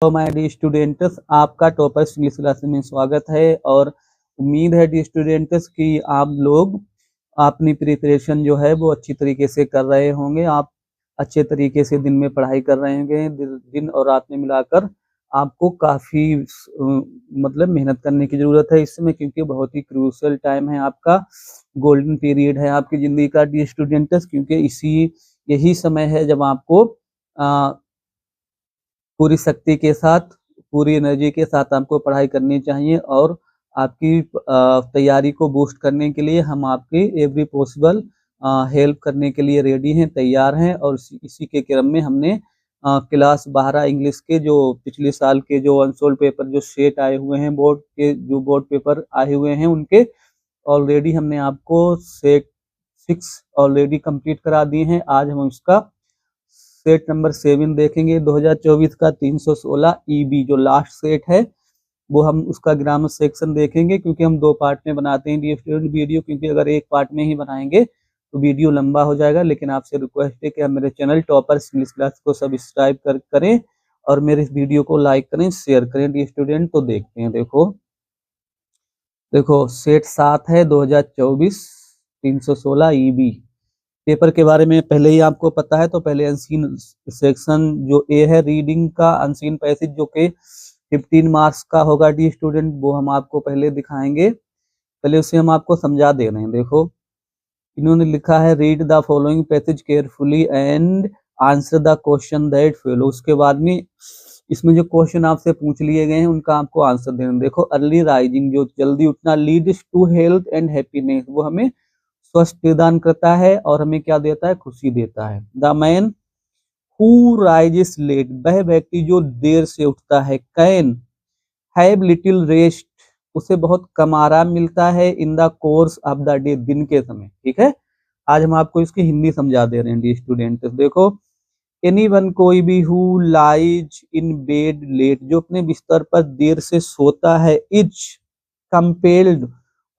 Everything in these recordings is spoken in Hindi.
तो माय डी स्टूडेंट्स, आपका टॉपर्स इंग्लिश क्लास में स्वागत है। और उम्मीद है डी स्टूडेंट्स कि आप लोग अपनी प्रिपरेशन जो है वो अच्छी तरीके से कर रहे होंगे। आप अच्छे तरीके से दिन में पढ़ाई कर रहे होंगे। दिन और रात में मिलाकर आपको काफ़ी मतलब मेहनत करने की ज़रूरत है इस समय, क्योंकि बहुत ही क्रूशियल टाइम है आपका, गोल्डन पीरियड है आपकी ज़िंदगी का डी स्टूडेंट्स, क्योंकि यही समय है जब आपको पूरी शक्ति के साथ, पूरी एनर्जी के साथ आपको पढ़ाई करनी चाहिए। और आपकी तैयारी को बूस्ट करने के लिए हम आपकी एवरी पॉसिबल हेल्प करने के लिए रेडी हैं, तैयार हैं। और इसी के क्रम में हमने क्लास 12 इंग्लिश के जो पिछले साल के जो अनसोल्ड पेपर जो सेट आए हुए हैं, बोर्ड के जो बोर्ड पेपर आए हुए हैं, उनके ऑलरेडी हमने आपको सेट 6 ऑलरेडी कंप्लीट करा दिए हैं। आज हम उसका सेट नंबर 7 देखेंगे 2024 का 316 ईबी जो लास्ट सेट है, वो हम उसका ग्रामर सेक्शन देखेंगे, क्योंकि हम 2 पार्ट में बनाते हैं वीडियो, क्योंकि अगर एक पार्ट में ही बनाएंगे तो वीडियो लंबा हो जाएगा। लेकिन आपसे रिक्वेस्ट है कि आप मेरे चैनल टॉपर्स इंग्लिश क्लास को सब्सक्राइब करें और मेरे इस वीडियो को लाइक करें, शेयर करें डी स्टूडेंट। तो देखते हैं, देखो सेट 7 है 2024 316 ईबी। पेपर के बारे में पहले ही आपको पता है, तो पहले अनसीन सेक्शन जो ए है रीडिंग का अनसीन पैसेज जो कि 15 मार्क्स का होगा डी स्टूडेंट, वो हम आपको पहले दिखाएंगे। पहले उसे हम आपको समझा दे रहे हैं। देखो इन्होंने लिखा है read the following passage carefully and answer the question that follow. उसके बाद में इसमें जो क्वेश्चन आपसे पूछ लिए गए हैं उनका आपको आंसर देना। देखो अर्ली राइजिंग जो जल्दी उठना leads to health and happiness, वो हमें स्वस्थ प्रदान करता है और हमें क्या देता है, खुशी देता है। The man who rises late, वह व्यक्ति जो देर से उठता है। कैन हैव लिटिल रेस्ट, उसे बहुत कम आराम मिलता है। In the course of the day, दिन के समय। ठीक है, आज हम आपको इसकी हिंदी समझा दे रहे हैं डी स्टूडेंट। देखो एनीवन, कोई भी, who lies in bed late, जो अपने बिस्तर पर देर से सोता है। इज कंपेल्ड,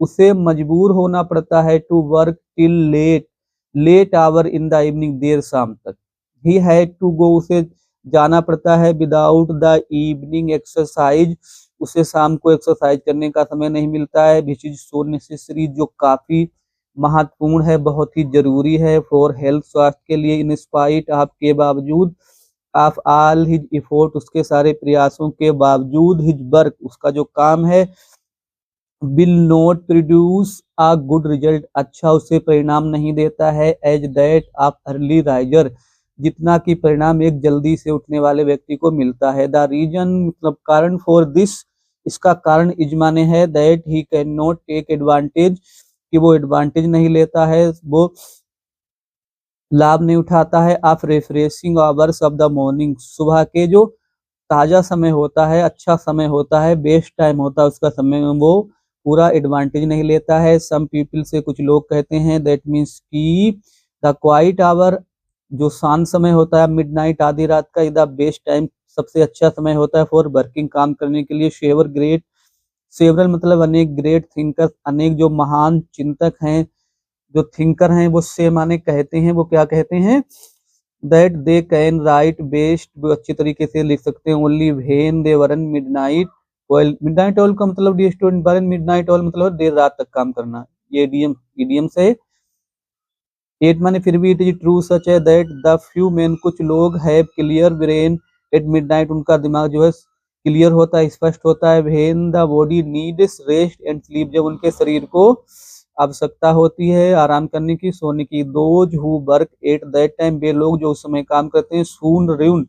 उसे मजबूर होना पड़ता है। To work till late hour in the evening, देर शाम तक। ही हैड टू गो, उसे जाना पड़ता है। विदाउट द इवनिंग एक्सरसाइज, उसे शाम को एक्सरसाइज करने का समय नहीं मिलता है। विच इज सो नेसेसरी, जो काफी महत्वपूर्ण है, बहुत ही जरूरी है। फॉर हेल्थ, स्वास्थ्य के लिए। इन स्पाइट, आपके बावजूद। ऑफ ऑल हिज एफोर्ट, उसके सारे प्रयासों के बावजूद। हिज वर्क, उसका जो काम है। Will not produce a good result, अच्छा उसे परिणाम नहीं देता है। As that of early riser, जितना कि परिणाम एक जल्दी से उठने वाले व्यक्ति को मिलता है। द रीजन, मतलब कारण। फॉर दिस, इसका कारण। इज माने है that he can not take advantage, कि वो एडवांटेज नहीं लेता है, वो लाभ नहीं उठाता है। Of refreshing hours of the morning, सुबह के जो ताजा समय होता है, अच्छा समय होता है, बेस्ट टाइम होता है उसका समय में, वो पूरा एडवांटेज नहीं लेता है। सम पीपल, से कुछ लोग कहते हैं, दैट मीन्स की द क्वाइट आवर, जो शांत समय होता है, मिडनाइट, आधी रात का, द बेस्ट टाइम, सबसे अच्छा समय होता है। फॉर वर्किंग, काम करने के लिए। सेवरल मतलब अनेक, ग्रेट थिंकर्स, अनेक जो महान चिंतक हैं, जो थिंकर हैं, वो से माने कहते हैं, वो क्या कहते हैं, that they can write best, वो अच्छी तरीके से लिख सकते हैं। Only when they were in midnight oil, midnight oil का मतलब डी स्टूडेंट वर इन मिडनाइट ऑयल मतलब देर रात तक काम करना, ये इडियम से। 8 माने फिर भी। इट इज ट्रू सच है दैट द फ्यू मैन, कुछ लोग, have clear brain at midnight, उनका दिमाग जो है क्लियर होता है, स्पष्ट होता है। When the body needs rest and sleep, जब उनके शरीर को आवश्यकता होती है आराम करने की, सोने की। Those who work at that time, वे लोग जो उस समय काम करते हैं। सून रूइन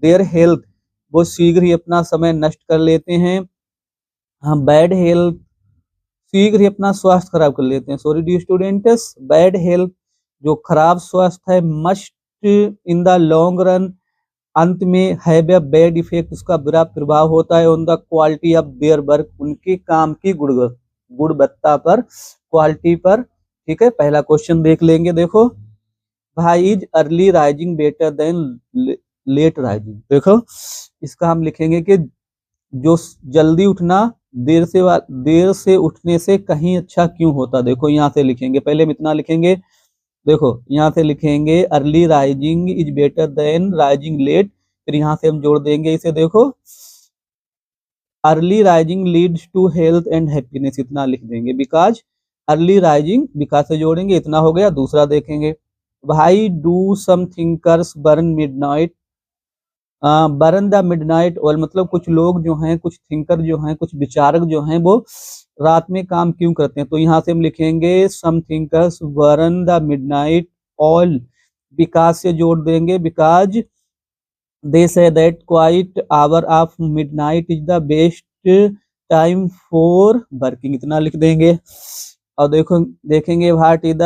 देयर हेल्थ, वो शीघ्र ही अपना समय नष्ट कर लेते हैं। हाँ, बैड हेल्थ, शीघ्र ही अपना स्वास्थ्य खराब कर लेते हैं। Sorry D students, bad health, जो खराब स्वास्थ्य है। Must in the long run, अंत में हैव ए बैड इफेक्ट, उसका बुरा प्रभाव होता है। On the quality of their work, उनके काम की गुणवत्ता पर, क्वालिटी पर। ठीक है, पहला क्वेश्चन देख लेंगे। देखो, भाई is early rising better than late rising. देखो इसका हम लिखेंगे कि जो जल्दी उठना देर से उठने से कहीं अच्छा क्यों होता। देखो यहाँ से लिखेंगे, पहले हम इतना लिखेंगे। देखो यहाँ से लिखेंगे early rising is better than rising late, फिर यहाँ से हम जोड़ देंगे इसे, देखो early rising leads to health and happiness, इतना लिख देंगे। बिकॉज अर्ली राइजिंग, बिकॉज से जोड़ेंगे, इतना हो गया। दूसरा देखेंगे, भाई do some thinkers burn midnight, burn the midnight oil, मतलब कुछ लोग जो हैं, कुछ थिंकर जो हैं, कुछ विचारक जो हैं, वो रात में काम क्यों करते हैं। तो यहाँ से हम लिखेंगे some thinkers burn the midnight oil, because से जोड़ देंगे। Because they say that quiet hour of midnight is the best time for working, इतना लिख देंगे। और देखो देखेंगे what is the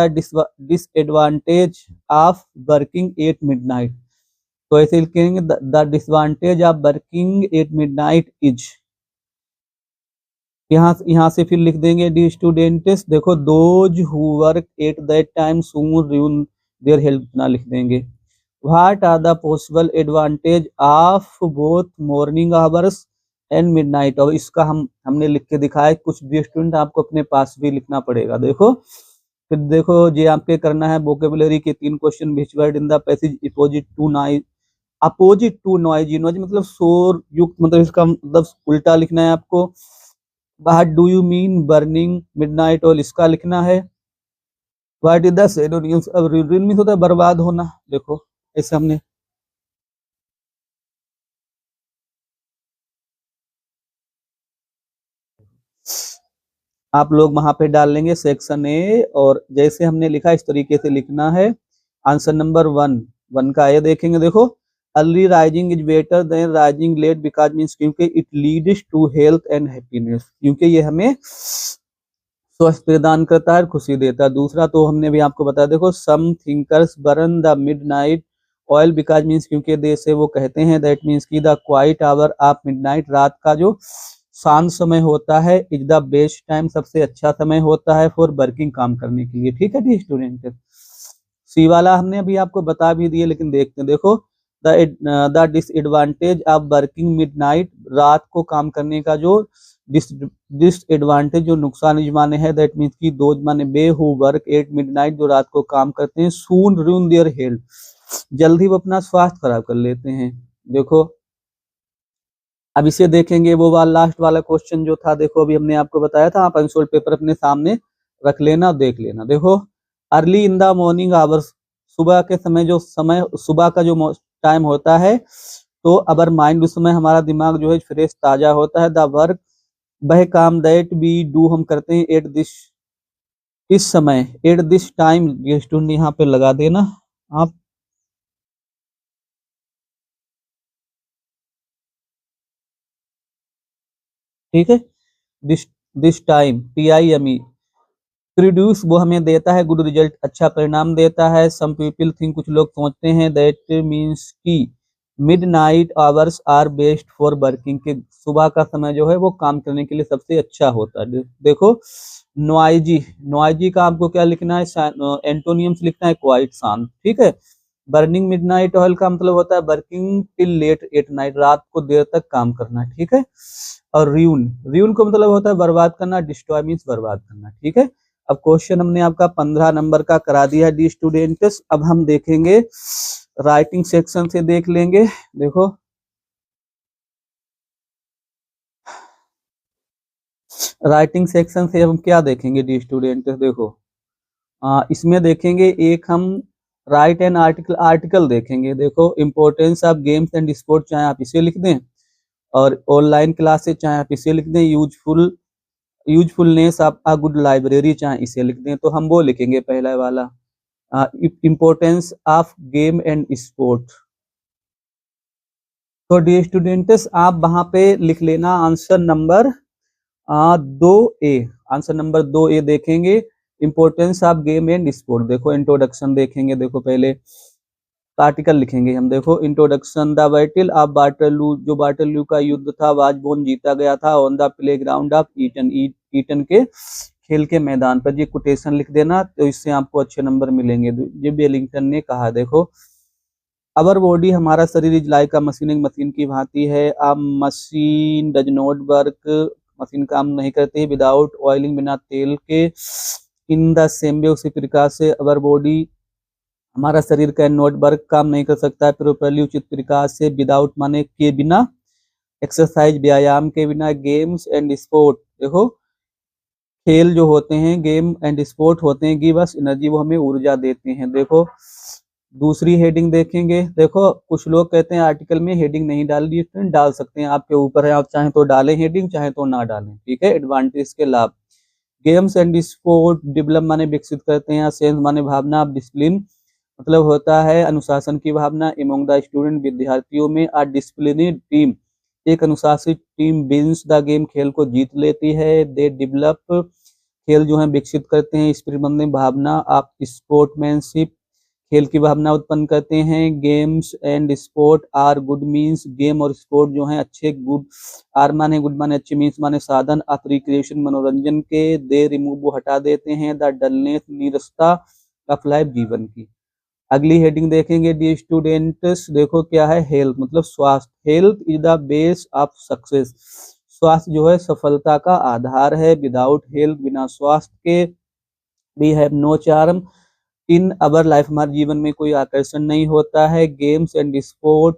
disadvantage of working at midnight, तो ऐसे लिखेंगे the disadvantage of working at midnight is, यहाँ से फिर लिख देंगे डी स्टूडेंट्स, देखो those who work at that time soon ruin their health, इतना लिख देंगे। What are the possible advantage of both morning hours and midnight, और इसका हमने लिख के दिखाया। कुछ भी स्टूडेंट आपको अपने पास भी लिखना पड़ेगा। देखो फिर देखो ये आपके करना है वोकेबुलरी के 3 question, which word in the passage opposite to noisy, noisy मतलब शोर युक्त, मतलब इसका मतलब उल्टा लिखना है आपको। What do you mean burning midnight oil, इसका लिखना है। व्हाट इज द सिनोनिम्स, अब रुइन मींस होता है बर्बाद होना, देखो ऐसे हमने आप लोग वहां पे डाल लेंगे सेक्शन ए, और जैसे हमने लिखा इस तरीके से लिखना है। आंसर नंबर 1 का ये देखेंगे, देखो early rising is better than rising late, because means क्योंकि it leads to health and happiness, क्योंकि ये हमें स्वस्थ प्रदान करता है, खुशी देता है। दूसरा तो हमने भी आपको बताया, देखो some thinkers burn the midnight oil, because means क्योंकि दे से वो कहते हैं, दैट मीन्स की the quiet hour of midnight, रात का जो शांत समय होता है, इज द बेस्ट टाइम, सबसे अच्छा समय होता है फॉर वर्किंग, काम करने के लिए। ठीक है डी स्टूडेंट, सी वाला हमने अभी आपको बता भी दिए, लेकिन देखते हैं। देखो the disadvantage of working midnight, रात को काम करने का जो डिसएडवांटेज, जो नुकसान माने है, दैट मीन्स की दो माने बे हु वर्क एट मिडनाइट, जो रात को काम करते हैं, सून रूइन देयर हेल्थ, जल्दी वो अपना स्वास्थ्य खराब कर लेते हैं। देखो अब इसे देखेंगे, वो वाला लास्ट वाला क्वेश्चन जो था, देखो अभी हमने आपको बताया था, आप अनसोल्ड पेपर अपने सामने रख लेना, देख लेना। देखो early in the morning hours, सुबह के समय, जो समय सुबह का जो टाइम होता है, तो अबर माइंड, उस समय हमारा दिमाग जो है फ्रेश ताजा होता है। द वर्क, वह काम दैट वी डू, हम करते हैं एट दिस, इस समय, एट दिस टाइम, ये स्टूडेंट यहाँ पे लगा देना आप। ठीक है, this this time TIME produce, वो हमें देता है गुड रिजल्ट, अच्छा परिणाम देता है। सम पीपल थिंक, कुछ लोग सोचते हैं, दैट मीन्स की midnight hours are best for working, के सुबह का समय जो है वो काम करने के लिए सबसे अच्छा होता है। देखो नॉइजी, नॉइजी का आपको क्या लिखना है, एंटोनियम्स लिखना है, क्वाइट, शांत। ठीक है, बर्निंग मिडनाइट ऑयल का मतलब होता है working till late at night, रात को देर तक काम करना। ठीक है, और रियून, रियून को मतलब होता है बर्बाद करना, डिस्ट्रॉय मीन्स बर्बाद करना। ठीक है, अब क्वेश्चन हमने आपका 15 नंबर का करा दिया डी स्टूडेंट्स। अब हम देखेंगे राइटिंग सेक्शन से, देख लेंगे। देखो राइटिंग सेक्शन से हम क्या देखेंगे डी स्टूडेंट्स, देखो इसमें देखेंगे एक हम राइट एन आर्टिकल, आर्टिकल देखेंगे। देखो importance of games and sport, चाहे आप इसे लिख दें, और ऑनलाइन क्लासेस चाहे आप इसे लिख दें, usefulness of a good library चाहे इसे लिख दें। तो हम वो लिखेंगे पहला वाला, importance of game and sport. तो डी स्टूडेंट्स आप वहां पे लिख लेना answer number 2A, answer number 2A देखेंगे, importance of game and sport. देखो इंट्रोडक्शन देखेंगे, देखो पहले आर्टिकल लिखेंगे हम। देखो introduction, the battle of Waterloo, जो वाटरलू का युद्ध था, वाजबोन जीता गया था on the playground of Eton, Eton के खेल के मैदान पर। ये कोटेशन लिख देना, तो इससे आपको अच्छे नंबर मिलेंगे। ये वेलिंगटन ने कहा। देखो अवर बॉडी, हमारा शरीर इज लाइक अ मशीन, एक मशीन की भांति है। अ machine does not work, machine काम नहीं करती है, विदाउट ऑयलिंग, बिना तेल के। इन द सेम वे, उसी प्रकार से अवर बॉडी हमारा शरीर का नोट वर्क काम नहीं कर सकता है प्रॉपरली, उचित प्रकार से, विदाउट माने के बिना, एक्सरसाइज व्यायाम के बिना, गेम्स एंड स्पोर्ट। देखो खेल जो होते हैं, गेम एंड स्पोर्ट होते हैं, गिव अस एनर्जी, वो हमें ऊर्जा देते हैं। देखो दूसरी हेडिंग देखेंगे। देखो कुछ लोग कहते हैं आर्टिकल में हेडिंग नहीं डालनी, स्टूडेंट डाल सकते हैं, आपके ऊपर है, आप चाहें तो डालें हेडिंग, चाहे तो ना डालें, ठीक है। एडवांटेज के लाभ, गेम्स एंड स्पोर्ट डेवलप माने विकसित करते हैं, सेंस माने भावना, डिसिप्लिन मतलब होता है अनुशासन की भावना, एमंग द स्टूडेंट विद्यार्थियों में, आ डिसिप्लिनड टीम एक अनुशासित टीम विंस द गेम खेल को जीत लेती है, दे डेवलप खेल जो है विकसित करते हैं, स्पिरिट भावना, आप स्पोर्टमैनशिप खेल की भावना उत्पन्न करते हैं, games and sport are good means game और स्पोर्ट जो है अच्छे, गुड आर माने गुड माने अच्छे, मीन्स माने साधन, आप रिक्रिएशन मनोरंजन के, दे रिमूव वो हटा देते हैं, द डलनेस नीरसता ऑफ लाइफ जीवन की। अगली हेडिंग देखेंगे डी स्टूडेंट्स, देखो क्या है, हेल्थ मतलब स्वास्थ्य, health is the base of success, स्वास्थ्य जो है सफलता का आधार है, विदाउट हेल्थ बिना स्वास्थ्य के, we have no charm in our life, हमारे जीवन में कोई आकर्षण नहीं होता है, गेम्स एंड स्पोर्ट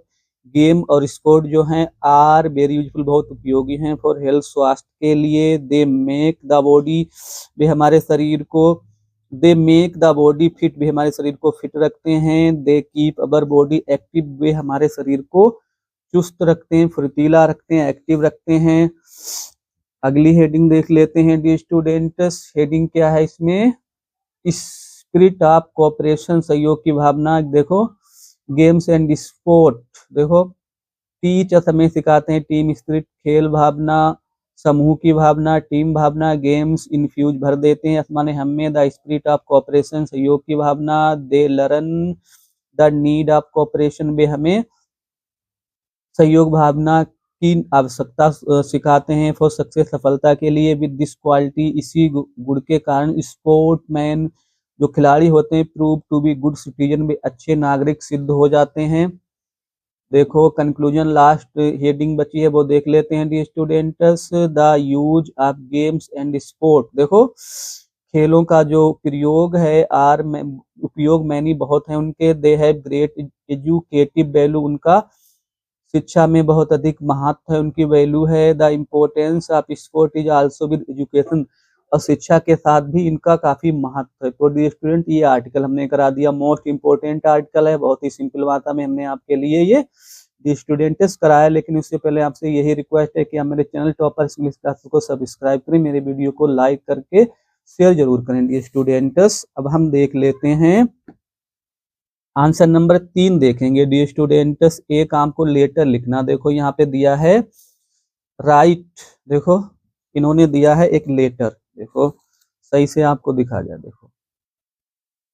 गेम और स्पोर्ट जो हैं आर वेरी यूजफुल बहुत उपयोगी हैं फॉर हेल्थ स्वास्थ्य के लिए, दे मेक द बॉडी वे हमारे शरीर को, they make the body fit भी हमारे शरीर को फिट रखते हैं, they keep our body active वे हमारे शरीर को चुस्त रखते हैं, फुर्तीला रखते हैं, एक्टिव रखते हैं। अगली हेडिंग देख लेते हैं डी स्टूडेंट्स, हेडिंग क्या है इसमें, स्पिरिट ऑफ कोऑपरेशन सहयोग की भावना। देखो गेम्स एंड स्पोर्ट, देखो टीचर्स हमें सिखाते हैं टीम स्पिरिट खेल भावना, समूह की भावना, टीम भावना, गेम्स इन्फ्यूज भर देते हैं, माने हमें द स्पिरिट ऑफ कोऑपरेशन सहयोग की भावना, they learn the need of cooperation वे हमें सहयोग भावना की आवश्यकता सिखाते हैं फॉर सक्सेस सफलता के लिए, विद दिस क्वालिटी इसी गुण के कारण स्पोर्टमैन जो खिलाड़ी होते हैं prove to be good citizen वे अच्छे नागरिक सिद्ध हो जाते हैं। देखो कंक्लूजन लास्ट हेडिंग बची है वो देख लेते हैं the students, the use of games and sport, देखो खेलों का जो प्रयोग है आर उपयोग मैनी बहुत है उनके, they have great educative value उनका शिक्षा में बहुत अधिक महत्व है, उनकी वैल्यू है, the importance of sport is also with education और शिक्षा के साथ भी इनका काफी महत्व है। तो डी स्टूडेंट ये आर्टिकल हमने करा दिया, मोस्ट इंपोर्टेंट आर्टिकल है, बहुत ही सिंपल भाषा में हमने आपके लिए ये डी स्टूडेंट्स कराया, लेकिन उससे पहले आपसे यही रिक्वेस्ट है कि आप मेरे चैनल टॉपर्स इंग्लिश क्लास को सब्सक्राइब करें, मेरे वीडियो को लाइक करके शेयर जरूर करें डी स्टूडेंट्स। अब हम देख लेते हैं आंसर नंबर 3 देखेंगे डी स्टूडेंट्स, एक आपको लेटर लिखना, देखो यहाँ पे दिया है राइट, देखो इन्होंने दिया है एक लेटर, देखो सही से आपको दिखा जाए, देखो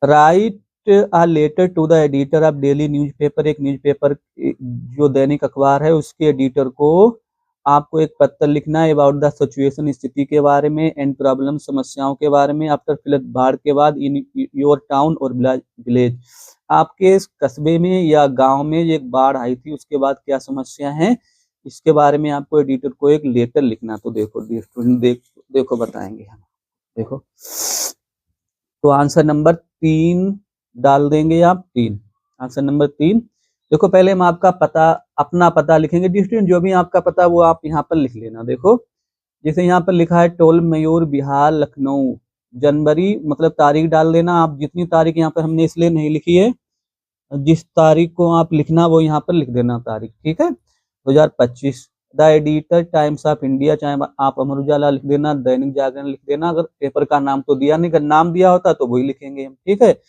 write a letter to the editor of daily newspaper, एक न्यूज़पेपर जो दैनिक अखबार है उसके एडिटर को आपको एक पत्र लिखना है अबाउट द सिचुएशन स्थिति के बारे में, एंड प्रॉब्लम समस्याओं के बारे में, आफ्टर फ्लड बाढ़ के बाद, इन योर टाउन और विलेज आपके कस्बे में या गांव में एक बाढ़ आई थी उसके बाद क्या समस्या है इसके बारे में आपको एडिटर को एक लेटर लिखना। तो देखो देखो बताएंगे हम, देखो तो आंसर नंबर 3 डाल देंगे आप, 3 आंसर नंबर 3। देखो पहले हम आपका पता अपना पता लिखेंगे डी स्टूडेंट, जो भी आपका पता वो आप यहाँ पर लिख लेना। देखो जैसे यहाँ पर लिखा है टोल मयूर बिहार लखनऊ, जनवरी मतलब तारीख डाल देना आप, जितनी तारीख यहाँ पर हमने इसलिए नहीं लिखी है, जिस तारीख को आप लिखना वो यहाँ पर लिख देना तारीख, ठीक है 2025। The editor times of India, चाहे आप अमर उजाला लिख देना, दैनिक जागरण लिख देना, अगर पेपर का नाम तो दिया नहीं, अगर नाम दिया होता तो वही लिखेंगे हम, ठीक है।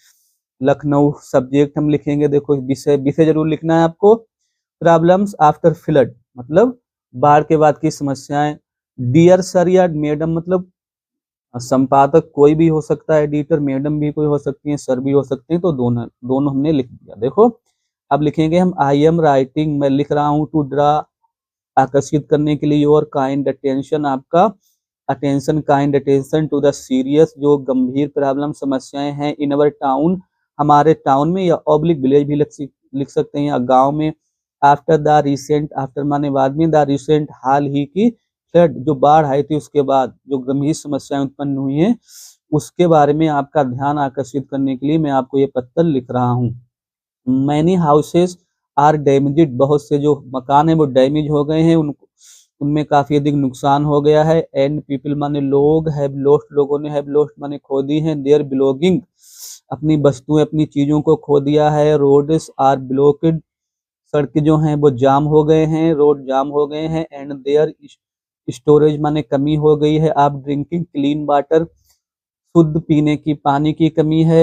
लखनऊ सब्जेक्ट हम लिखेंगे, देखो विषय जरूर लिखना है आपको, प्रॉब्लम्स आफ्टर फ्लड मतलब बाढ़ के बाद की समस्याएं, डियर सर या मैडम मतलब संपादक कोई भी हो सकता है, एडिटर मैडम भी कोई हो सकती है, सर भी हो सकते हैं, तो दोनों हमने लिख दिया। देखो अब लिखेंगे हम आई एम राइटिंग, मैं लिख रहा हूँ, टू ड्रा आकर्षित करने के लिए, योर काइंड अटेंशन आपका attention, kind attention to the serious जो गंभीर प्रॉब्लम समस्याएं हैं, इन अवर टाउन हमारे टाउन में, या ऑब्लिक विलेज भी लिख सकते हैं, या गांव में, आफ्टर द रिसेंट आफ्टर माने बाद में, द रिसेंट हाल ही की फ्लड जो बाढ़ आई थी उसके बाद जो गंभीर समस्याएं उत्पन्न हुई हैं उसके बारे में आपका ध्यान आकर्षित करने के लिए मैं आपको ये पत्र लिख रहा हूँ। मैनी हाउसेस आर डैमेज्ड, बहुत से जो मकान है वो डैमेज हो गए हैं, उनमें काफी अधिक नुकसान हो गया है। एंड पीपल माने लोग, हैव लॉस्ट, लोगों ने, हैव लॉस्ट माने खो दी है, देयर बिलोंगिंग, अपनी वस्तुएं, अपनी चीजों को खो दिया है। रोड्स आर ब्लॉक्ड, सड़कें जो हैं वो जाम हो गए हैं, रोड जाम हो गए हैं। एंड देयर स्टोरेज माने कमी हो गई है। आप ड्रिंकिंग क्लीन वाटर, शुद्ध पीने की पानी की कमी है।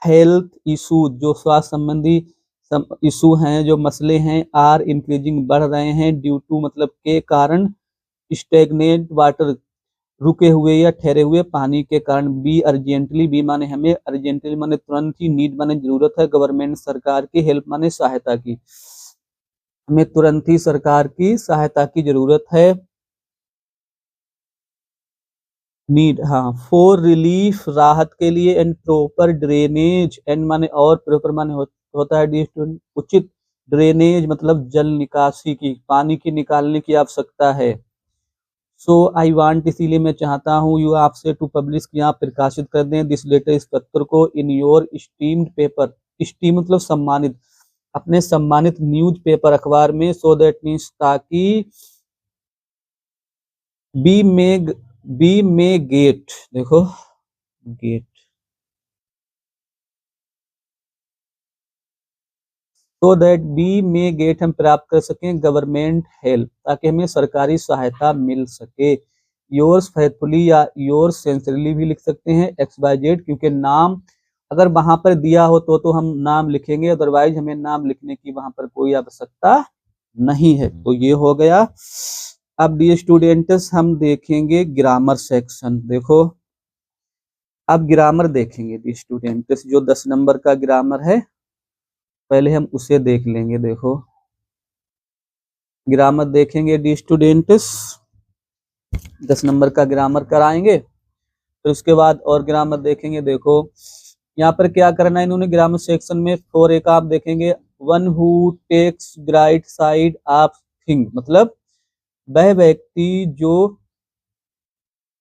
हेल्थ इशू, जो स्वास्थ्य संबंधी इशू हैं, जो मसले हैं, आर इंक्रीजिंग, बढ़ रहे हैं। ड्यू टू मतलब के कारण, स्टेगनेट वाटर, रुके हुए या ठहरे हुए पानी के कारण। बी अर्जेंटली, बी माने हमें, अर्जेंटली माने तुरंत ही, नीड माने जरूरत है, गवर्नमेंट सरकार की, हेल्प माने सहायता की, हमें तुरंत ही सरकार की सहायता की जरूरत है। नीड, हाँ, फॉर रिलीफ, राहत के लिए। एंड प्रॉपर ड्रेनेज, एंड माने और, प्रॉपर माने होता है डी स्टूडेंट, उचित, ड्रेनेज मतलब जल निकासी की, पानी की निकालने की आवश्यकता है। सो आई वांट, इसीलिए मैं चाहता हूँ, यू आपसे, टू पब्लिश, की आप प्रकाशित कर दें, दिस लेटर, इस पत्र को, in your steamed paper, steam मतलब सम्मानित, अपने सम्मानित न्यूज पेपर, अखबार में। सो दैट मीन्स, ताकि, बी में गेट, देखो गेट, सो दैट बी में गेट, हम प्राप्त कर सकें गवर्नमेंट हेल्प, ताकि हमें सरकारी सहायता मिल सके। योर्स फेथफुली या योर्स सिंसियरली भी लिख सकते हैं, XYZ, क्योंकि नाम अगर वहां पर दिया हो तो हम नाम लिखेंगे, अदरवाइज हमें नाम लिखने की वहां पर कोई आवश्यकता नहीं है। तो ये हो गया। अब डियर स्टूडेंट्स, हम देखेंगे ग्रामर सेक्शन। देखो, अब ग्रामर देखेंगे डियर स्टूडेंट्स, जो 10 नंबर का ग्रामर है, पहले हम उसे देख लेंगे। देखो, ग्रामर देखेंगे डियर स्टूडेंट्स, 10 नंबर का ग्रामर कराएंगे, फिर उसके बाद और ग्रामर देखेंगे। देखो, यहाँ पर क्या करना है इन्होंने ग्रामर सेक्शन में, फॉर एक आप देखेंगे, one who takes bright side of thing, मतलब वह व्यक्ति जो,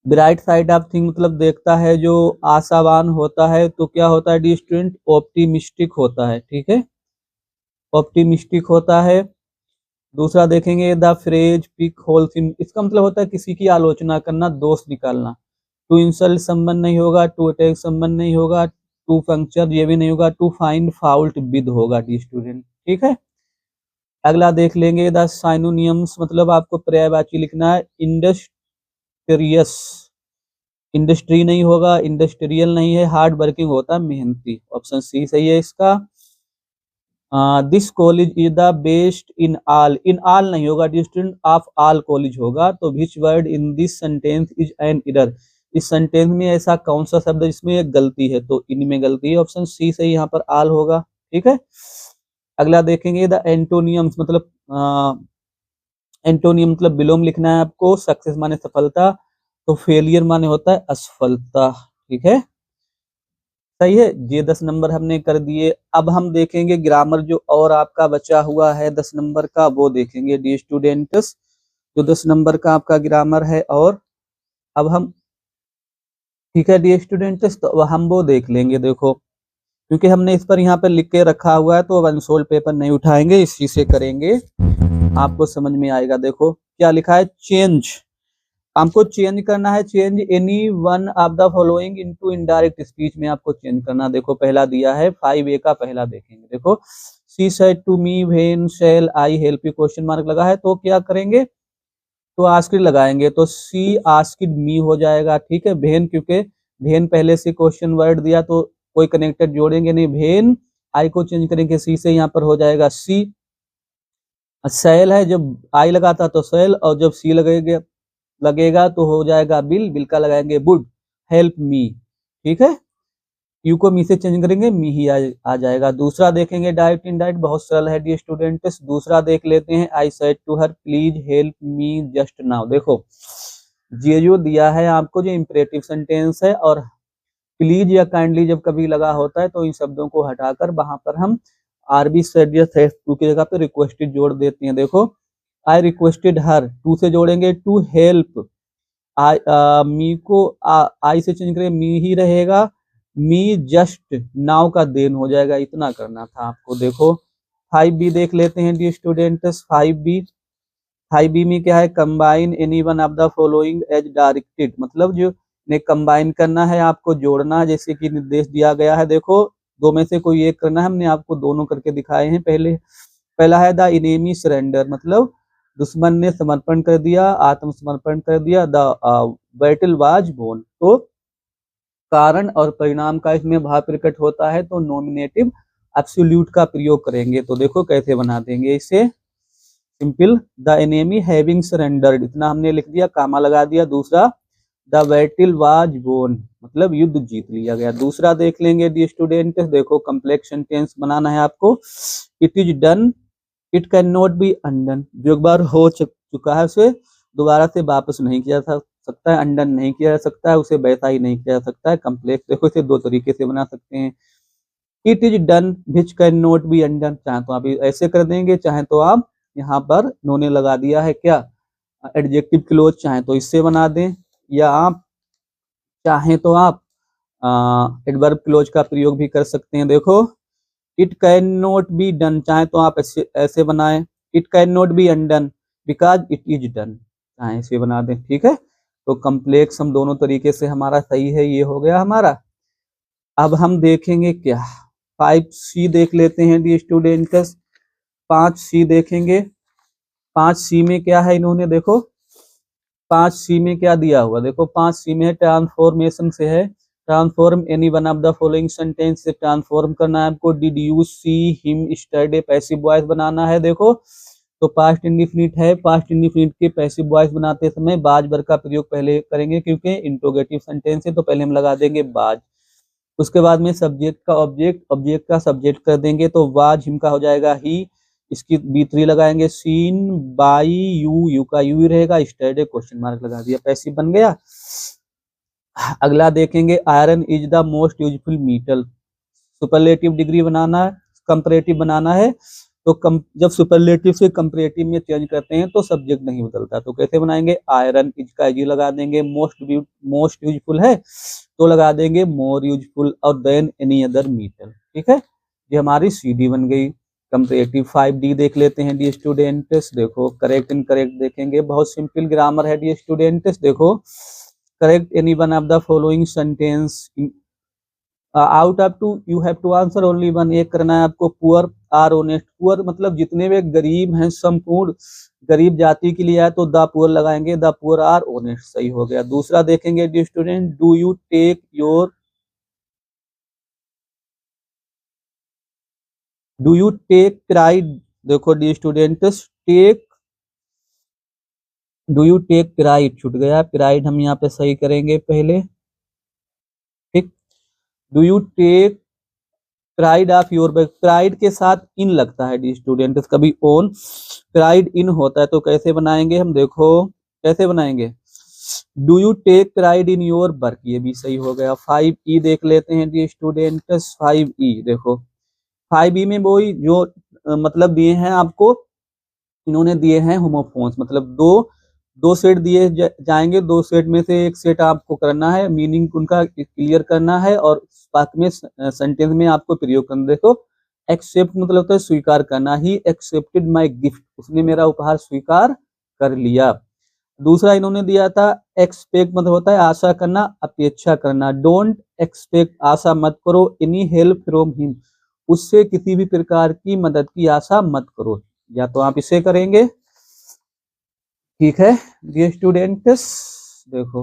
ब्राइट साइड ऑफ थिंग मतलब देखता है, जो आशावान होता है, तो क्या होता है डी स्टूडेंट, ऑप्टिमिस्टिक होता है, ठीक है, ऑप्टिमिस्टिक होता है। दूसरा देखेंगे, the phrase pick holes in, इसका मतलब होता है किसी की आलोचना करना, दोष निकालना। टू इंसल्ट समवन नहीं होगा, टू अटैक समवन नहीं होगा, टू पंक्चर ये भी नहीं होगा, टू फाइंड फॉल्ट विद होगा डी स्टूडेंट, ठीक है। अगला देख लेंगे, द साइनोनियम्स, मतलब आपको पर्यायवाची लिखना है। इंडस्ट्रियस, इंडस्ट्री नहीं होगा, इंडस्ट्रियल नहीं है, हार्ड वर्किंग होता है, मेहनती, ऑप्शन सी सही है इसका। This college is the best in all नहीं होगा, डिस्टेंट ऑफ आल कॉलेज होगा। तो which word in this sentence is an error, इस सेंटेंस में ऐसा कौन सा शब्द जिसमें एक गलती है, तो इनमें गलती है, ऑप्शन सी सही, यहाँ पर आल होगा, ठीक है। अगला देखेंगे, द एंटोनियम्स, मतलब एंटोनियम मतलब विलोम लिखना है आपको। सक्सेस माने सफलता, तो फेलियर माने होता है असफलता, ठीक है, सही है। ये 10 नंबर हमने कर दिए। अब हम देखेंगे ग्रामर जो और आपका बचा हुआ है 10 नंबर का, वो देखेंगे डी स्टूडेंट्स, जो 10 नंबर का आपका ग्रामर है। और अब हम, ठीक है डी स्टूडेंट्स, तो हम वो देख लेंगे। देखो, क्योंकि हमने इस पर यहाँ पे लिख के रखा हुआ है, तो अब अनसोल्ड पेपर नहीं उठाएंगे, इसी से करेंगे, आपको समझ में आएगा। देखो क्या लिखा है, चेंज, हमको चेंज करना है, change any one of the following into indirect speech में आपको चेंज करना। देखो पहला दिया है 5A का, पहला देखेंगे। देखो, she said to me when shall I help you, question mark लगा है, तो क्या करेंगे, तो आस्क्ड लगाएंगे, तो सी आस्क्ड मी हो जाएगा, ठीक है। भेन, क्योंकि भेन पहले से क्वेश्चन वर्ड दिया, तो कोई कनेक्टेड जोड़ेंगे नहीं, भेन, आई को चेंज करेंगे सी से, यहाँ पर हो जाएगा सी। सेल है, जब आई लगाता तो सेल, और जब सी लगेगा तो हो जाएगा बिल, बिल का लगाएंगे वुड, हेल्प मी, ठीक है। यू को मी से चेंज करेंगे, मी ही आ जाएगा। दूसरा देखेंगे, डायरेक्ट इनडायरेक्ट, बहुत सरल है डी स्टूडेंट्स। दूसरा देख लेते हैं, I said to her please help me just now. देखो, ये जो दिया है आपको, जो इंपरेटिव सेंटेंस है, और प्लीज या काइंडली जब कभी लगा होता है, तो इन शब्दों को हटाकर वहां पर हम आरबी सेड या सेड टू की जगह पे रिक्वेस्टेड जोड़ देते हैं। देखो, आई रिक्वेस्टेड हर, टू से जोड़ेंगे टू हेल्प, मी को आई से चेंज करें, मी ही रहेगा, मी जस्ट नाउ का देन हो जाएगा, इतना करना था आपको। देखो 5B देख लेते हैं डी स्टूडेंट्स। 5B में क्या है, combine any one of the following as directed, मतलब जो ने कंबाइन करना है, आपको जोड़ना, जैसे कि निर्देश दिया गया है। देखो दो में से कोई एक करना है, हमने आपको दोनों करके दिखाए हैं। पहला है द इनेमी सरेंडर, मतलब दुश्मन ने समर्पण कर दिया, आत्मसमर्पण कर दिया। द बैटल वाज वोन, तो कारण और परिणाम का इसमें भाव प्रकट होता है, तो नॉमिनेटिव एब्सोल्यूट का प्रयोग करेंगे। तो देखो कैसे बना देंगे इसे, simple, the enemy having surrendered, इतना हमने लिख दिया, कामा लगा दिया। दूसरा द बैटल वाज वोन, मतलब युद्ध जीत लिया गया। दूसरा देख लेंगे दी स्टूडेंट, देखो कम्प्लेक्स सेंटेंस बनाना है आपको। It is done, it can not be undone, जो एक बार हो चुका है उसे दोबारा से वापस नहीं किया जा सकता है, अनडन नहीं किया जा सकता है, उसे वैसा ही नहीं किया जा सकता है। कम्प्लेक्स देखो इसे दो तरीके से बना सकते हैं। It is done which can not be undone, चाहे तो आप ऐसे कर देंगे, चाहे तो आप यहाँ पर इन्होंने लगा दिया है क्या, एडजेक्टिव क्लोज, चाहे तो इससे बना दें, या आप चाहे तो आप एडवर्ब क्लोज का प्रयोग भी कर सकते हैं। देखो it can not be done, चाहे तो आप ऐसे बनाएं, it can not be undone because it is done, चाहे इसे बना दें, ठीक है। तो कम्प्लेक्स हम दोनों तरीके से हमारा सही है, ये हो गया हमारा। अब हम देखेंगे क्या, 5C देख लेते हैं डी स्टूडेंट्स। 5C देखेंगे। 5C में क्या है, इन्होंने देखो 5C में क्या दिया हुआ, देखो 5C में ट्रांसफॉर्मेशन से है, transform any one of the following sentence से ट्रांसफॉर्म करना है आपको। Did you see him yesterday, passive voice बनाना है। देखो तो पास्ट इंडिफिनिट है, पास्ट इंडिफिनिट के पैसिव वॉइस बनाते समय बाज वर्ग का प्रयोग पहले करेंगे, क्योंकि इंट्रोगेटिव सेंटेंस है, तो पहले हम लगा देंगे बाज। उसके बाद में सब्जेक्ट का ऑब्जेक्ट, ऑब्जेक्ट का सब्जेक्ट कर देंगे, तो वाज हिम का हो जाएगा ही, इसकी B3 लगाएंगे, सीन बाई यू, यू का यू ही रहेगा, स्टरडे क्वेश्चन मार्क लगा दिया, पैसिव बन गया। अगला देखेंगे, iron is the most useful metal, superlative degree बनाना है, कंपैरेटिव बनाना है, तो जब सुपरलेटिव से कंपैरेटिव में चेंज करते हैं तो सब्जेक्ट नहीं बदलता, तो कैसे बनाएंगे, आयरन इज का इज लगा देंगे, मोस्ट यूजफुल है तो लगा देंगे मोर यूजफुल, और देन एनी अदर मेटल, ठीक है। ये हमारी CD बन गई। कंपैरेटिव 5D देख लेते हैं डी स्टूडेंट्स। देखो करेक्ट इनकरेक्ट देखेंगे, बहुत सिंपल ग्रामर है डी स्टूडेंट्स। देखो correct any one of the following sentence, out of 2 you have to answer only 1, एक करना है आपको। पुअर आर ऑनेस्ट, पुअर मतलब जितने वे गरीब हैं, संपूर्ण गरीब जाति के लिए है, तो द पुअर लगाएंगे, द पुअर आर ऑनेस्ट, सही हो गया। दूसरा देखेंगे the student, do you take your, do you take pride, देखो the students take, do you take pride छूट गया, प्राइड हम यहाँ पे सही करेंगे पहले, ठीक। Do you take pride of your bag, pride के साथ इन लगता है डी स्टूडेंट्स, कभी ओन, प्राइड इन होता है, तो कैसे बनाएंगे हम, देखो कैसे बनाएंगे, do you take pride in your work, ये भी सही हो गया। 5E देख लेते हैं डी स्टूडेंट्स। 5E देखो 5E में वही जो मतलब दिए हैं आपको, इन्होंने दिए हैं होमोफोन्स, मतलब दो सेट दिए जाएंगे, दो सेट में से एक सेट आपको करना है, मीनिंग उनका क्लियर करना है, और वाक्य में सेंटेंस में आपको प्रयोग करना। देखो एक्सेप्ट मतलब होता है स्वीकार करना, ही एक्सेप्टेड माय गिफ्ट, उसने मेरा उपहार स्वीकार कर लिया। दूसरा इन्होंने दिया था एक्सपेक्ट, मतलब होता है आशा करना, अपेक्षा करना। डोंट एक्सपेक्ट, आशा मत करो, एनी हेल्प फ्रॉम हिम, उससे किसी भी प्रकार की मदद की आशा मत करो, या तो आप इसे करेंगे, ठीक है ये स्टूडेंट्स। देखो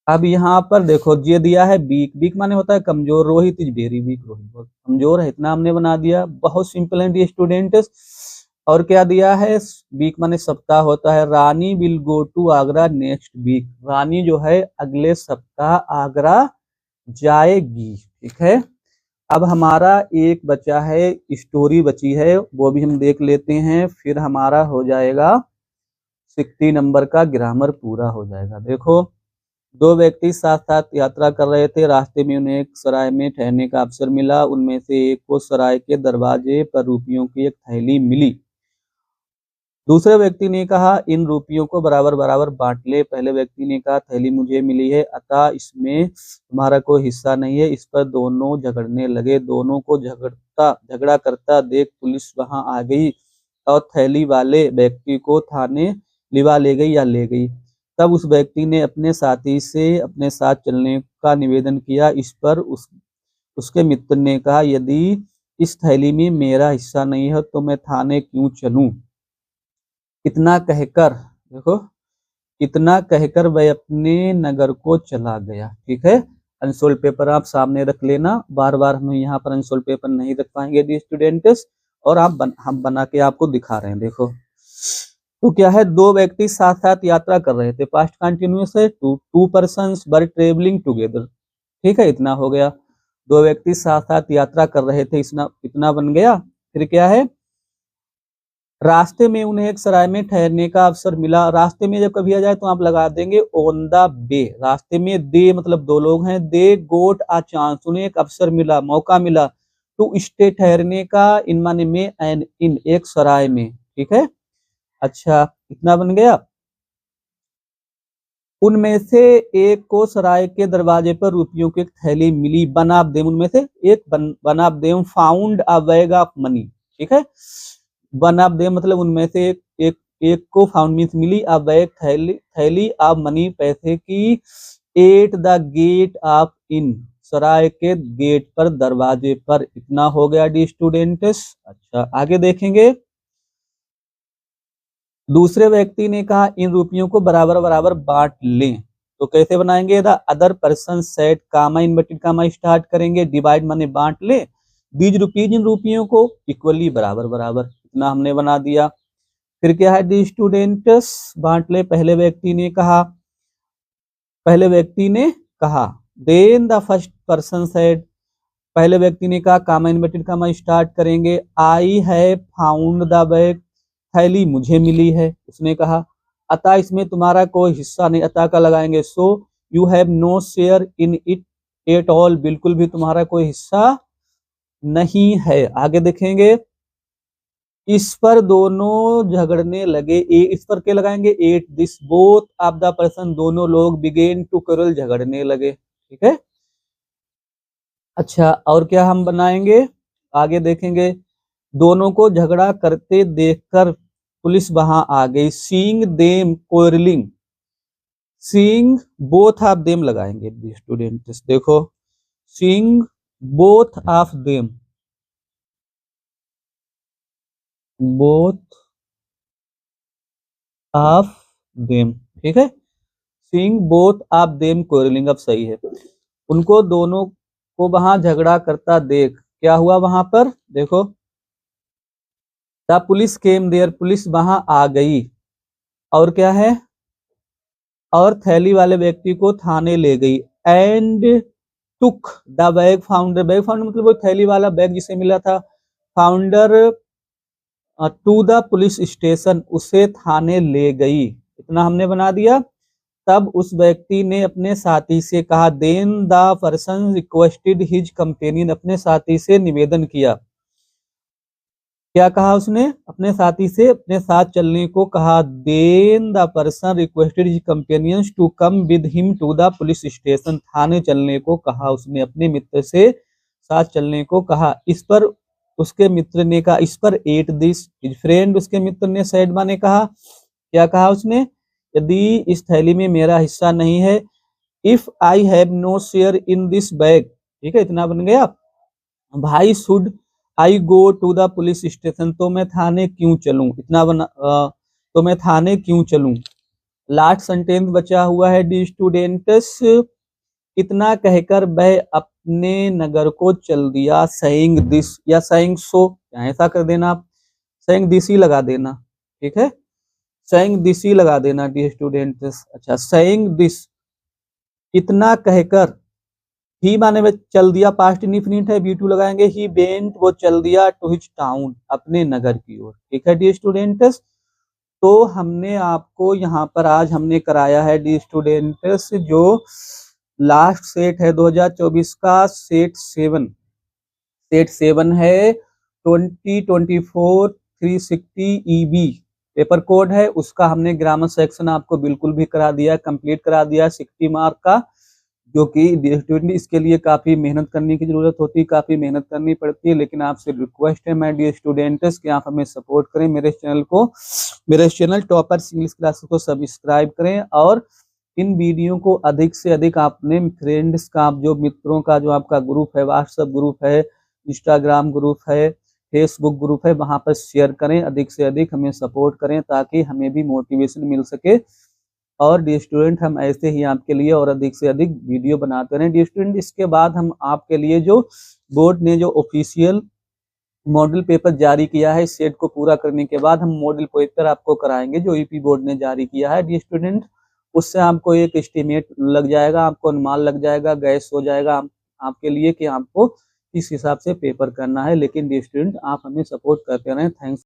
अब यहाँ पर देखो ये दिया है वीक, वीक माने होता है कमजोर, Rohit is very weak, Rohit बहुत कमजोर है, इतना हमने बना दिया, बहुत सिंपल है स्टूडेंट्स। और क्या दिया है, वीक माने सप्ताह होता है, Rani will go to Agra next week, Rani जो है अगले सप्ताह आगरा जाएगी, ठीक है। अब हमारा एक बचा है, स्टोरी बची है, वो भी हम देख लेते हैं, फिर हमारा हो जाएगा 60 नंबर का ग्रामर पूरा हो जाएगा। देखो दो व्यक्ति साथ साथ यात्रा कर रहे थे, रास्ते में उन्हें एक सराय में ठहरने का अवसर मिला, उनमें से एक को सराय के दरवाजे पर रुपयों की एक थैली मिली, दूसरे व्यक्ति ने कहा इन रुपयों को बराबर बराबर बांट ले। पहले व्यक्ति ने कहा थैली मुझे मिली है अतः इसमें तुम्हारा कोई हिस्सा नहीं है। इस पर दोनों झगड़ने लगे। दोनों को झगड़ा करता देख पुलिस वहां आ गई और थैली वाले व्यक्ति को थाने लिवा ले गई या ले गई। तब उस व्यक्ति ने अपने साथी से अपने साथ चलने का निवेदन किया। इस पर उसके मित्र ने कहा यदि इस थैली में मेरा हिस्सा नहीं है तो मैं थाने क्यों चलूं। इतना कहकर देखो, इतना कहकर वह अपने नगर को चला गया। ठीक है, अनसोल्ड पेपर आप सामने रख लेना। बार बार हम यहाँ पर अनसोल्ड पेपर नहीं रख पाएंगे डी स्टूडेंट्स, और हम बना के आपको दिखा रहे हैं। देखो तो क्या है, दो व्यक्ति साथ साथ यात्रा कर रहे थे। पास्ट कंटिन्यूअस है। To persons were travelling together. ठीक है, इतना हो गया। दो व्यक्ति साथ साथ यात्रा कर रहे थे, इतना बन गया। फिर क्या है, रास्ते में उन्हें एक सराय में ठहरने का अवसर मिला। रास्ते में जब कभी आ जाए तो आप लगा देंगे ऑन द वे। रास्ते में दे मतलब दो लोग हैं। दे गोट अ चांस, उन्हें एक अवसर मिला, मौका मिला। टू स्टे ठहरने का, इन माने में, एंड इन एक सराय में। ठीक है, अच्छा इतना बन गया। उनमें से एक को सराय के दरवाजे पर रुपयों की एक थैली मिली। वन ऑफ देम, उनमें से एक one of them found a bag of money. ठीक है, वन ऑफ देम मतलब उनमें से एक को फाउंड मीन्स मिली। अ बैग थैली ऑफ मनी पैसे की। At the gate of inn, सराय के गेट पर, दरवाजे पर। इतना हो गया डी स्टूडेंट्स। अच्छा आगे देखेंगे। दूसरे व्यक्ति ने कहा इन रुपयों को बराबर बराबर बांट लें। तो कैसे बनाएंगे, the other person said, comma inverted comma start करेंगे। डिवाइड माने बांट ले। दीज रुपीज, इन रुपयों को, इक्वली बराबर बराबर। इतना हमने बना दिया। फिर क्या है दी स्टूडेंट्स, बांट ले। पहले व्यक्ति ने कहा then the first person said, पहले व्यक्ति ने कहा कामा इनवर्टेड कामा स्टार्ट करेंगे। I have found the bag, थैली मुझे मिली है, उसने कहा। अतः इसमें तुम्हारा कोई हिस्सा नहीं, अतः का लगाएंगे। So you have no share in it at all, बिल्कुल भी तुम्हारा कोई हिस्सा नहीं है। आगे देखेंगे। इस पर दोनों झगड़ने लगे। इस पर क्या लगाएंगे, at this both of the person, दोनों लोग बिगेन टू quarrel, झगड़ने लगे। ठीक है, अच्छा और क्या हम बनाएंगे, आगे देखेंगे। दोनों को झगड़ा करते देखकर पुलिस वहां आ गई। Seeing them quarreling, seeing both of them लगाएंगे स्टूडेंट्स। देखो seeing both of them, both of them. ठीक है, seeing both of them quarreling, अब सही है। उनको दोनों को वहां झगड़ा करता देख क्या हुआ वहां पर, देखो the police came there, police वहां आ गई। और क्या है, और थैली वाले व्यक्ति को थाने ले गई। And took the bag founder, bag founder मतलब वो थैली वाला बैग जिसे मिला था, founder to the police station, उसे थाने ले गई। इतना हमने बना दिया। तब उस व्यक्ति ने अपने साथी से कहा, then the person requested his companion, अपने साथी से निवेदन किया। क्या कहा उसने, अपने साथी से अपने साथ चलने को कहा। Then the person requested his companions to come with him to the police station, थाने चलने को कहा उसने, अपने मित्र से साथ चलने को कहा। इस पर उसके मित्र ने कहा, इस पर एट दिस हिज फ्रेंड, उसके मित्र ने सैड ने कहा। क्या कहा उसने, यदि इस थैली में मेरा हिस्सा नहीं है। If I have no share in this bag, ठीक है इतना बन गया। भाई should I go to the police station, तो मैं थाने क्यों चलूं, इतना बना तो मैं थाने क्यों चलूं। लास्ट सेंटेंस बचा हुआ है डी स्टूडेंट्स। इतना कहकर वह अपने नगर को चल दिया। सेइंग दिस या सेइंग सो, ऐसा कर देना आप, सेइंग दिस ही लगा देना। ठीक है, सेइंग दिस ही लगा देना डी स्टूडेंट्स। अच्छा सेइंग दिस, इतना कहकर, ही माने में चल दिया, पास्ट इंडेफिनिट है, बी टू लगाएंगे। ही वेंट, वो चल दिया, टू हिज टाउन, अपने नगर की ओर। ठीक है डी स्टूडेंट्स, तो हमने आपको यहाँ पर आज हमने कराया है डी स्टूडेंट्स जो लास्ट सेट है 2024 का, सेट 7 है 2024 360 EB। पेपर कोड है उसका हमने ग्रामर सेक्शन आपको बिल्कुल भी करा दिया है, कंप्लीट करा दिया है 60 मार्क का, जो कि स्टूडेंट इसके लिए काफ़ी मेहनत करने की ज़रूरत होती है, काफ़ी मेहनत करनी पड़ती है। लेकिन आपसे रिक्वेस्ट है माय डियर स्टूडेंट्स कि आप हमें सपोर्ट करें, मेरे चैनल टॉपर्स इंग्लिश क्लासेस को सब्सक्राइब करें, और इन वीडियो को अधिक से अधिक अपने फ्रेंड्स का, आप जो मित्रों का जो आपका ग्रुप है, व्हाट्सएप ग्रुप है, इंस्टाग्राम ग्रुप है, फेसबुक ग्रुप है, वहाँ पर शेयर करें, अधिक से अधिक हमें सपोर्ट करें ताकि हमें भी मोटिवेशन मिल सके। और डियर स्टूडेंट हम ऐसे ही आपके लिए और अधिक से अधिक वीडियो बनाते रहें। डियर स्टूडेंट इसके बाद हम आपके लिए जो बोर्ड ने जो ऑफिशियल मॉडल पेपर जारी किया है, सेट को पूरा करने के बाद हम मॉडल पेपर आपको कराएंगे जो यूपी बोर्ड ने जारी किया है। डियर स्टूडेंट उससे आपको एक एस्टिमेट लग जाएगा, आपको अनुमान लग जाएगा, गैस हो जाएगा आपके लिए कि आपको किस हिसाब से पेपर करना है। लेकिन डियर स्टूडेंट आप हमें सपोर्ट करते रहें। थैंक्स।